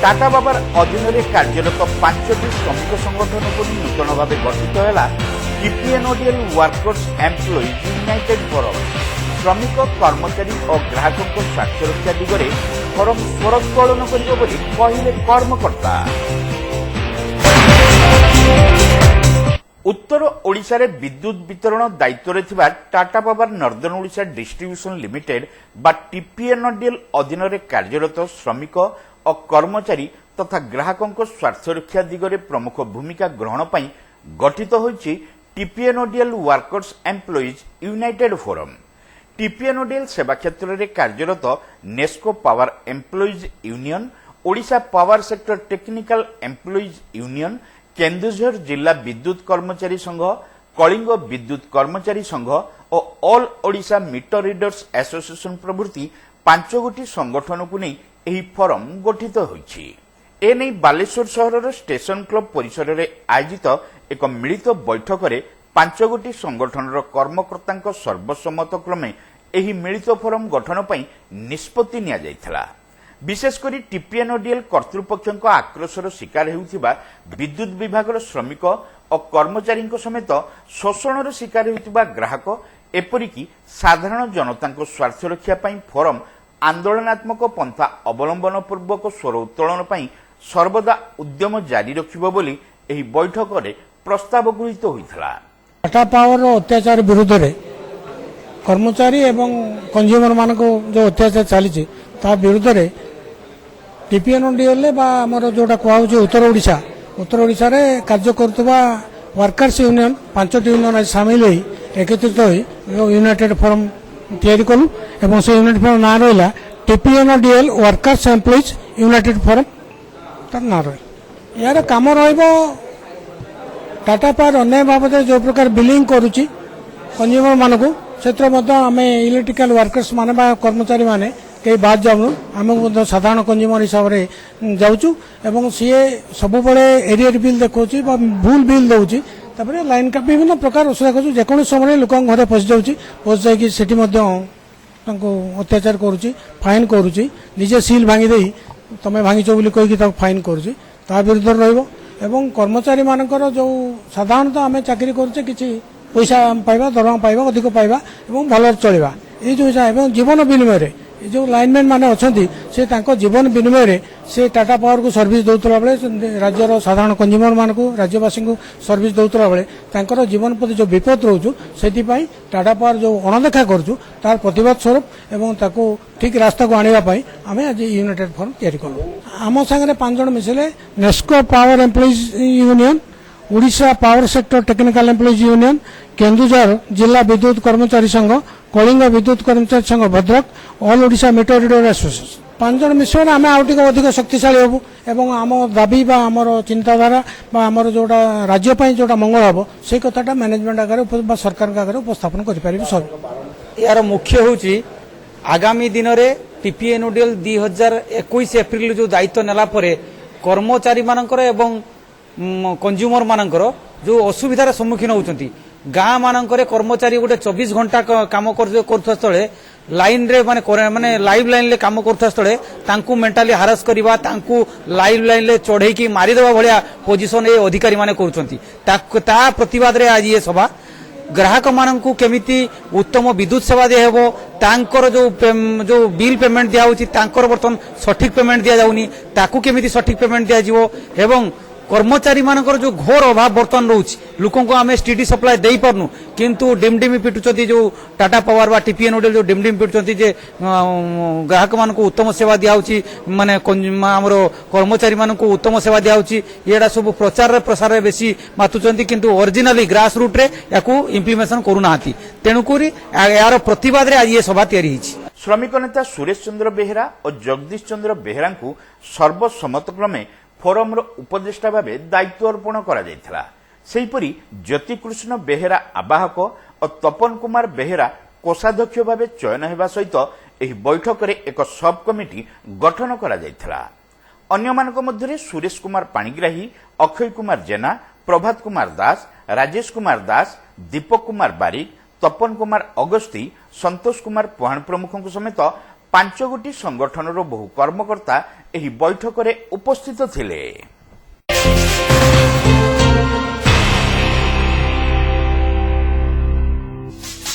टाटा बाबार अधीन में कार्यरत 5टी श्रमिक संगठन को नूतन भाव गठित है टीपीएनओडीएल वर्कर्स एम्प्लॉइज यूनाइटेड फोरम। श्रमिक कर्मचारी और ग्राहकों स्वास्थ्य रक्षा दिगरे फोरम स्वरोत्तोलन कहले कर्मकर्ता। उत्तर ओडिशा रे विद्युत वितरण दायित्व रे थिबा Tata power northern Odisha distribution limited बा टीपीएनओडीएल अधीन रे कार्यरत श्रमिक और कर्मचारी तथा ग्राहकों स्वास्थ्य रक्षा दिगरे प्रमुख भूमिका ग्रहण पई गठित होईछि TPNODL workers employees united forum. TPNODL सेवा क्षेत्र रे कार्यरत NESCO power employees union, Odisha power sector technical employees union, Keonjhar जिला विद्युत कर्मचारी संघ, कलिंग विद्युत कर्मचारी संघ और all Odisha meter readers association प्रभृति 5 गोटी संगठन को नहीं एही फोरम गठित होईछि। एने बालेश्वर सहर स्टेशन क्लब परिसर में आयोजित एक मिलित बैठक में 5 गोटी संगठन कर्मकर्ता सर्वसम्मत क्रमे एही मिलित फोरम गठन पर निष्पत्ति निया जायथिला। विशेषकर टीपीएनओडीएल कर्तृपक्ष आक्रोशर शिकार होउथिबा विद्युत विभाग श्रमिक और कर्मचारी समेत शोषण शिकार होउथिबा ग्राहक एपरिकी साधारण जनता स्वार्थ रक्षा पई फोरम आंदोलनात्मक पंथा अवलंबन पूर्वक स्वर उत्तोलन पई सर्वदा उद्यम जारी रखिबो बोली एही बैठक में प्रस्ताव गृहीत होइथला। टाटा पावर अत्याचार विरुद्ध रे कर्मचारी एवं कंज्यूमर मान को जो अत्याचार चली विरुद्ध रे टीपीएनओडीएल आमर जोटा कहूँ उत्तर ओडिशा रे कार्य करुवा वर्कर्स यूनियन 5टी यूनियन आज सामिल होई एकत्रित होई यूनाइटेड फोरम तैयारी कलु एवं से यूनाइटेड फोरम ना रहा टीपीएनओडीएल वर्कर्स एम्प्लॉइज यूनाइटेड फोरम तार ना रही। यार काम टाटा पावर अन्य बाबद जो प्रकार बिलिंग करुच्ची कंज्यूमर मान को आम इलेक्ट्रिकल वर्कर्स मान कर्मचारी माने कई बाद जाऊनु आम साधारण कंज्यूमर हिसाब से जाऊँ एवं सी सब एरियर बिल देखा भूल बिल दौर तापर लाइन का विभिन्न प्रकार असुविधा कर जेको समय लोक घर पशि जाऊँगी पशि जाकि अत्याचार करुच्ची फाइन करुच्ची निजे सील भांगी तमें भांगी बोली कहीकि फाइन करुच्ची ता विरुद्ध रहिबो एवं कर्मचारी मानकर जो साधारणतः आम चाकरी करुचे किसी पैसा पाइबा दरमा पाइबा अधिक पाइबा एवं भल चलवा ये जो एवं जीवन विनिमय जो लाइनमैन माने अछंती से तांको जीवन विनिमय रे से टाटा पावर को सर्विस दौतला बेले राज्यर साधारण कंज्यूमर मान को राज्यवासी को सर्विस दौतला बेले तांकर जीवन प्रति जो विपद रोचु सेति पई टाटा पावर जो अणदेखा करचु तार प्रतिवाद स्वरूप एवं ताको ठीक रास्ता को आनिबा पई आमे आज यूनाइटेड फोरम तयारी कलु। आम संगे 5 जण मिसिले NESCO power employees union, Odisha power sector technical employees union, Keonjhar जिला विद्युत कर्मचारी संघ, कलिंग विद्युत कर्मचारी संघ Bhadrak, all Odisha meter reader association 5 जण मिश्रण आम आउटिक अधिक शक्तिशाली हबु एवं आम दाबी बा आमर चिंताधारा बा आमर जोटा राज्य पई जोटा मंगल हबो से कथाटा मैनेजमेंट आगे बा सरकार आगे उपस्थापन करि परिबे। सब यार मुख्य होची आगामी दिन रे टीपीएनओडीएल 2021 एप्रिल जो दायित्व नेला परे कर्मचारी मानकर एवं कंज्यूमर मानकर जो असुविधार सम्मुखीन होउचंती गाँ मानकर कर्मचारी गोटे 24 घंटा काम करुवा स्थले लाइन रे माने लाइव लाइन ले काम करुवा स्थले तांकू मेंटाली हारास करवा तांकू लाइव लाइन ले चढ़ई की मारिदेवा भलिया पोजिशन ए अधिकारी माने करुचंती ता प्रतिवाद रे आज ये सभा ग्राहक मानकू केमिति उत्तम विद्युत सेवा दिया हेबो तांकर जो बिल पेमेंट दिया होची तांकर बर्तन सठिक पेमेंट दिया जाउनी ताकू केमिति सठिक पेमेंट दिया जीवो एवं कर्मचारी मानकर जो घोर अभाव बर्तन रोच लोकों को आम स्टीडी सप्लाई दे पारनु किंतु डिमडिम पिटुचंती जो टाटा पावर बा टीपीएनओडीएल जो डिमडिम पिटुचंती जे ग्राहक मान को उत्तम सेवा दिया होची माने हमरो कर्मचारी मान को उत्तम सेवा दिया होची येडा सब प्रचार प्रसार बेसी मातुचंती किंतु ओरिजिनली ग्रास रूट रे याकू इंप्लीमेंटेशन करू नाहंती तेणुकुरी यार प्रतिवाद रे आज ये सभा तयारी हिची। श्रमिक नेता सुरेश चंद्र बेहेरा और जगदीश चंद्र बेहेरा को सर्वसम्मत क्रमे फोरम उपदेष्टा भाव दायित्व अर्पण कर ज्योतिकृष्ण बेहेरा आवाहक और तपन कुमार बेहेरा कोषाध्यक्ष भाव चयन होगा सहित यह बैठक में एक सब कमिटी गठन कर सुरेश कुमार पाणिग्राही, अक्षय कुमार जेना, प्रभात कुमार दास, राजेश कुमार दास, दीपक कुमार बारिक, तपन कुमार अगस्ती, संतोष कुमार पोहाण प्रमुखों समेत ପାଞ୍ଚ ଗୋଟି ସଂଗଠନର ବହୁ କର୍ମକର୍ତ୍ତା ଏହି ବୈଠକରେ ଉପସ୍ଥିତ ଥିଲେ।